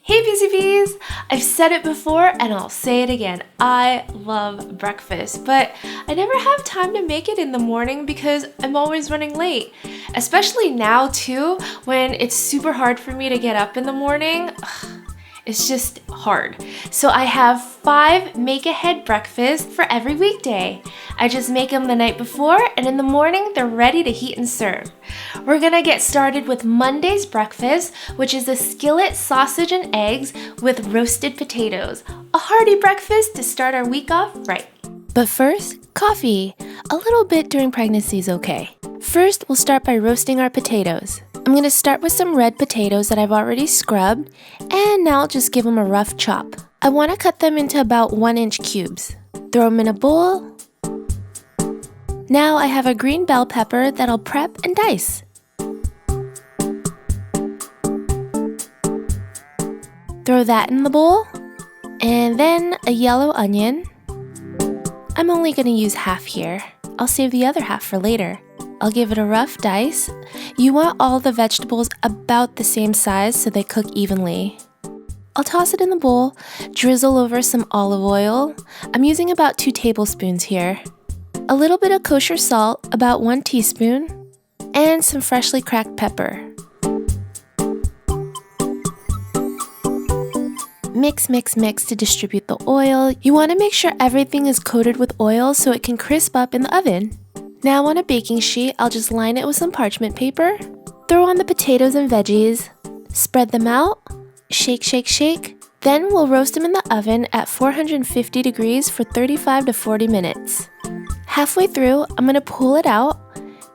Hey BCBs! I've said it before and I'll say it again. I love breakfast, but I never have time to make it in the morning because I'm always running late. Especially now too, when it's super hard for me to get up in the morning. It's just hard. So I have 5 make-ahead breakfasts for every weekday. I just make them the night before, and in the morning, they're ready to heat and serve. We're gonna get started with Monday's breakfast, which is a skillet sausage and eggs with roasted potatoes. A hearty breakfast to start our week off right. But first, coffee. A little bit during pregnancy is okay. First, we'll start by roasting our potatoes. I'm gonna start with some red potatoes that I've already scrubbed, and now I'll just give them a rough chop. I wanna cut them into about 1-inch cubes. Throw them in a bowl. Now I have a green bell pepper that I'll prep and dice. Throw that in the bowl, and then a yellow onion. I'm only gonna use half here. I'll save the other half for later. I'll give it a rough dice. You want all the vegetables about the same size so they cook evenly. I'll toss it in the bowl, drizzle over some olive oil. I'm using about 2 tablespoons here. A little bit of kosher salt, about 1 teaspoon, and some freshly cracked pepper. Mix, mix, mix to distribute the oil. You want to make sure everything is coated with oil so it can crisp up in the oven. Now on a baking sheet, I'll just line it with some parchment paper, throw on the potatoes and veggies, spread them out, shake, shake, shake. Then we'll roast them in the oven at 450 degrees for 35 to 40 minutes. Halfway through, I'm going to pull it out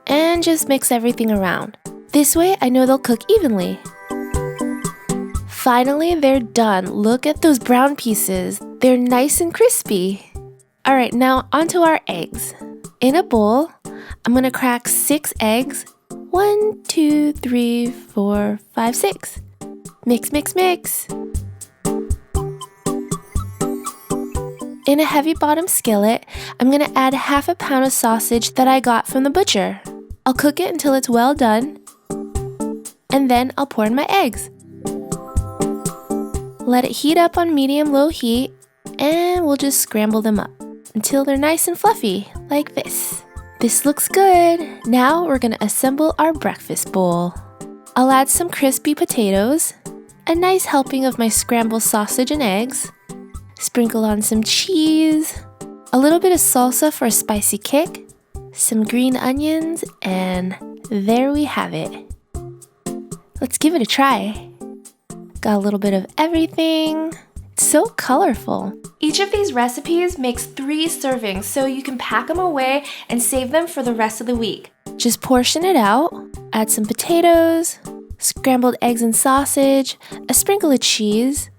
and just mix everything around. This way, I know they'll cook evenly. Finally, they're done. Look at those brown pieces. They're nice and crispy. All right, now onto our eggs. In a bowl, I'm gonna crack 6 eggs. 1, 2, 3, 4, 5, 6. Mix, mix, mix. In a heavy bottom skillet, I'm gonna add half a pound of sausage that I got from the butcher. I'll cook it until it's well done, and then I'll pour in my eggs. Let it heat up on medium-low heat, and we'll just scramble them up until they're nice and fluffy, like this. This looks good. Now we're gonna assemble our breakfast bowl. I'll add some crispy potatoes, a nice helping of my scrambled sausage and eggs, sprinkle on some cheese, a little bit of salsa for a spicy kick, some green onions, and there we have it. Let's give it a try. Got a little bit of everything. It's so colorful. Each of these recipes makes 3 servings, so you can pack them away and save them for the rest of the week. Just portion it out, add some potatoes, scrambled eggs and sausage, a sprinkle of cheese,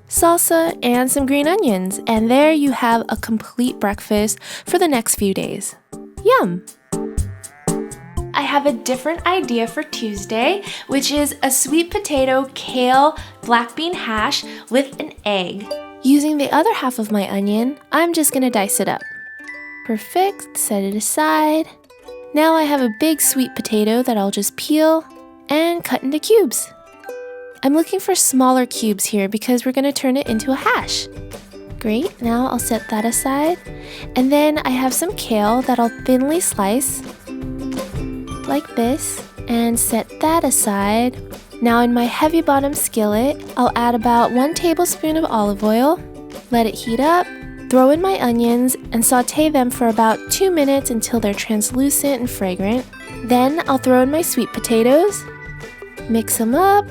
salsa, and some green onions. And there you have a complete breakfast for the next few days. Yum! I have a different idea for Tuesday, which is a sweet potato, kale, black bean hash with an egg. Using the other half of my onion, I'm just gonna dice it up. Perfect, set it aside. Now I have a big sweet potato that I'll just peel and cut into cubes. I'm looking for smaller cubes here because we're gonna turn it into a hash. Great, now I'll set that aside. And then I have some kale that I'll thinly slice, like this, and set that aside. Now in my heavy bottom skillet, I'll add about 1 tablespoon of olive oil, let it heat up, throw in my onions, and saute them for about 2 minutes until they're translucent and fragrant. Then I'll throw in my sweet potatoes, mix them up.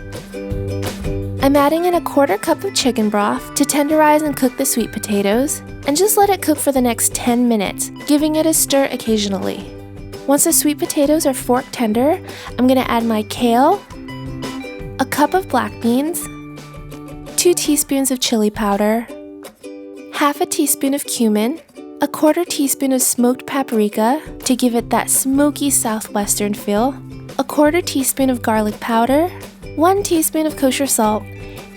I'm adding in a 1/4 cup of chicken broth to tenderize and cook the sweet potatoes, and just let it cook for the next 10 minutes, giving it a stir occasionally. Once the sweet potatoes are fork tender, I'm gonna add my kale, a cup of black beans, 2 teaspoons of chili powder, half a teaspoon of cumin, a 1/4 teaspoon of smoked paprika to give it that smoky southwestern feel, a 1/4 teaspoon of garlic powder, 1 teaspoon of kosher salt,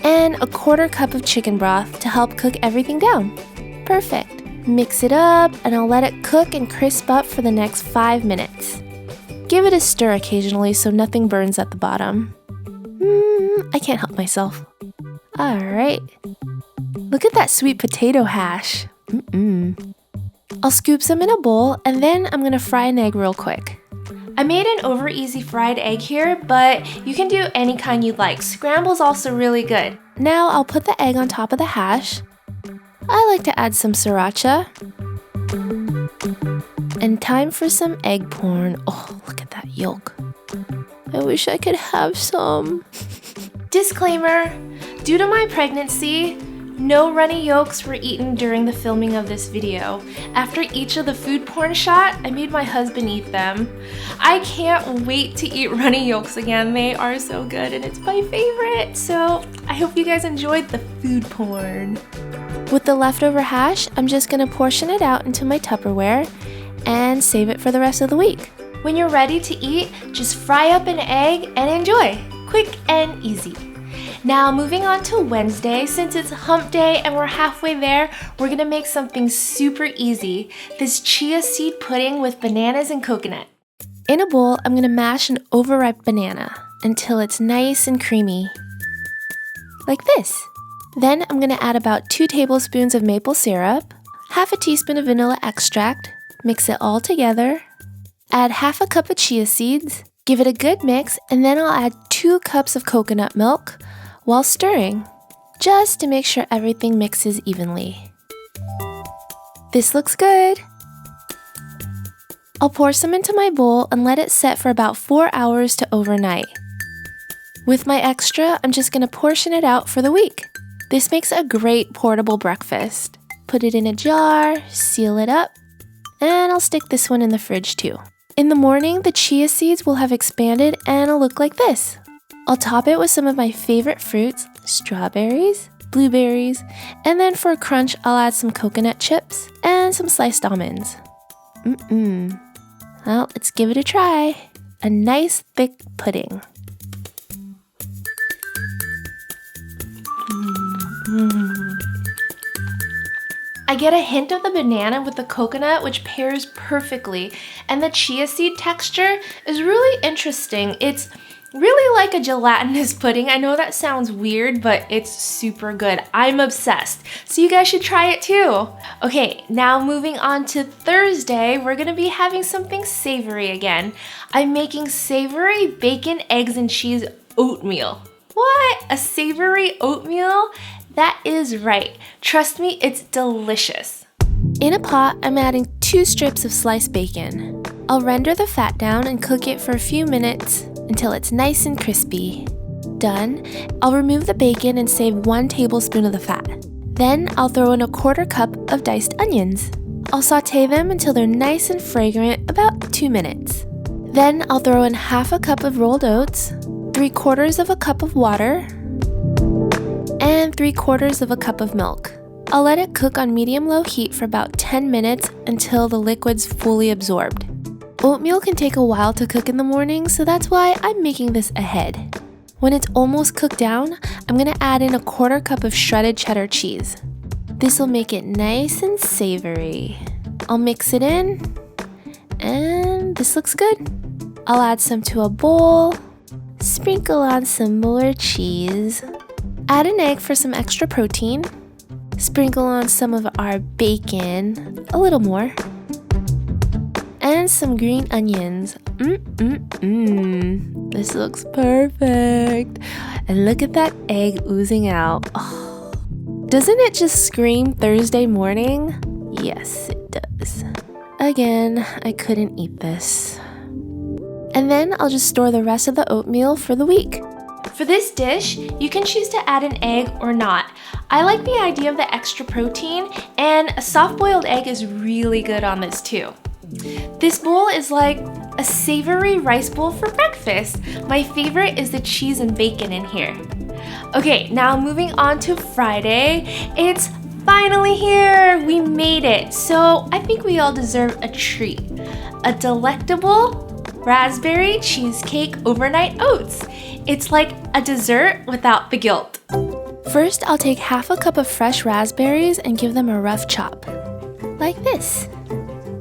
and a 1/4 cup of chicken broth to help cook everything down. Perfect. Mix it up, and I'll let it cook and crisp up for the next 5 minutes. Give it a stir occasionally so nothing burns at the bottom. I can't help myself. Alright. Look at that sweet potato hash. I'll scoop some in a bowl and then I'm gonna fry an egg real quick. I made an over easy fried egg here, but you can do any kind you like. Scramble's also really good. Now I'll put the egg on top of the hash. I like to add some sriracha. And time for some egg porn. Oh, look at that yolk. I wish I could have some. Disclaimer, due to my pregnancy, no runny yolks were eaten during the filming of this video. After each of the food porn shot, I made my husband eat them. I can't wait to eat runny yolks again. They are so good and it's my favorite. So I hope you guys enjoyed the food porn. With the leftover hash, I'm just gonna portion it out into my Tupperware and save it for the rest of the week. When you're ready to eat, just fry up an egg and enjoy. Quick and easy. Now moving on to Wednesday, since it's hump day and we're halfway there, we're gonna make something super easy. This chia seed pudding with bananas and coconut. In a bowl, I'm gonna mash an overripe banana until it's nice and creamy. Like this. Then I'm gonna add about 2 tablespoons of maple syrup, half a teaspoon of vanilla extract, mix it all together, add half a cup of chia seeds, give it a good mix, and then I'll add 2 cups of coconut milk while stirring, just to make sure everything mixes evenly. This looks good. I'll pour some into my bowl and let it set for about 4 hours to overnight. With my extra, I'm just gonna portion it out for the week. This makes a great portable breakfast. Put it in a jar, seal it up, and I'll stick this one in the fridge too. In the morning, the chia seeds will have expanded and it'll look like this. I'll top it with some of my favorite fruits, strawberries, blueberries, and then for a crunch, I'll add some coconut chips and some sliced almonds. Well, let's give it a try. A nice thick pudding. I get a hint of the banana with the coconut, which pairs perfectly, and the chia seed texture is really interesting. It's really like a gelatinous pudding. I know that sounds weird, but it's super good. I'm obsessed. So you guys should try it too. Okay, now moving on to Thursday, we're gonna be having something savory again. I'm making savory bacon, eggs, and cheese oatmeal. What? A savory oatmeal? That is right. Trust me, it's delicious. In a pot, I'm adding 2 strips of sliced bacon. I'll render the fat down and cook it for a few minutes until it's nice and crispy. Done, I'll remove the bacon and save 1 tablespoon of the fat. Then I'll throw in a 1/4 cup of diced onions. I'll saute them until they're nice and fragrant, about 2 minutes. Then I'll throw in half a cup of rolled oats, 3/4 of a cup of water, and 3/4 of a cup of milk. I'll let it cook on medium-low heat for about 10 minutes until the liquid's fully absorbed. Oatmeal can take a while to cook in the morning, so that's why I'm making this ahead. When it's almost cooked down, I'm gonna add in a 1/4 cup of shredded cheddar cheese. This will make it nice and savory. I'll mix it in, and this looks good. I'll add some to a bowl, sprinkle on some more cheese, add an egg for some extra protein, sprinkle on some of our bacon, a little more, and some green onions. This looks perfect. And look at that egg oozing out. Oh. Doesn't it just scream Thursday morning? Yes, it does. Again, I couldn't eat this. And then I'll just store the rest of the oatmeal for the week. For this dish, you can choose to add an egg or not. I like the idea of the extra protein, and a soft-boiled egg is really good on this too. This bowl is like a savory rice bowl for breakfast. My favorite is the cheese and bacon in here. Okay, now moving on to Friday. It's finally here! We made it! So I think we all deserve a treat. A delectable raspberry cheesecake overnight oats. It's like a dessert without the guilt. First, I'll take half a cup of fresh raspberries and give them a rough chop. Like this.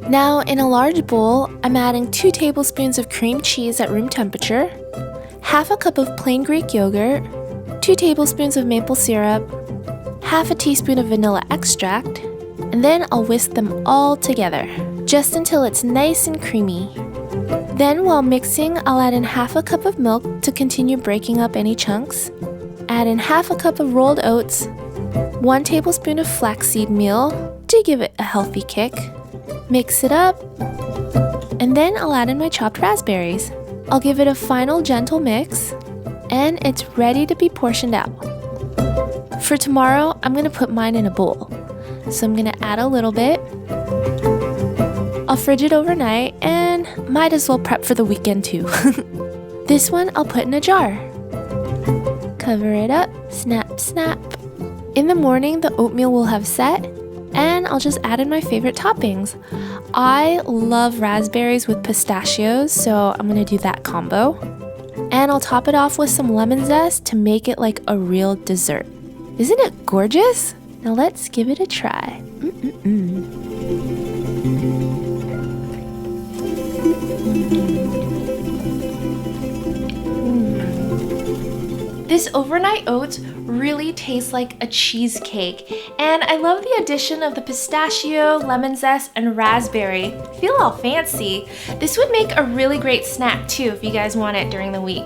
Now, in a large bowl, I'm adding 2 tablespoons of cream cheese at room temperature, half a cup of plain Greek yogurt, 2 tablespoons of maple syrup, half a teaspoon of vanilla extract, and then I'll whisk them all together, just until it's nice and creamy. Then while mixing, I'll add in half a cup of milk to continue breaking up any chunks, add in half a cup of rolled oats, 1 tablespoon of flaxseed meal to give it a healthy kick, mix it up, and then I'll add in my chopped raspberries. I'll give it a final gentle mix, and it's ready to be portioned out. For tomorrow, I'm going to put mine in a bowl. So I'm going to add a little bit. I'll fridge it overnight, and might as well prep for the weekend too. This one I'll put in a jar. Cover it up, snap, snap. In the morning, the oatmeal will have set, and I'll just add in my favorite toppings. I love raspberries with pistachios, so I'm gonna do that combo. And I'll top it off with some lemon zest to make it like a real dessert. Isn't it gorgeous? Now let's give it a try. This overnight oats really tastes like a cheesecake, and I love the addition of the pistachio, lemon zest, and raspberry. I feel all fancy. This would make a really great snack too if you guys want it during the week.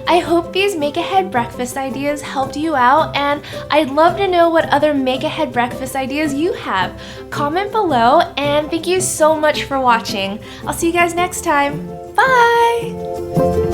I hope these make-ahead breakfast ideas helped you out, and I'd love to know what other make-ahead breakfast ideas you have. Comment below, and thank you so much for watching. I'll see you guys next time. Bye!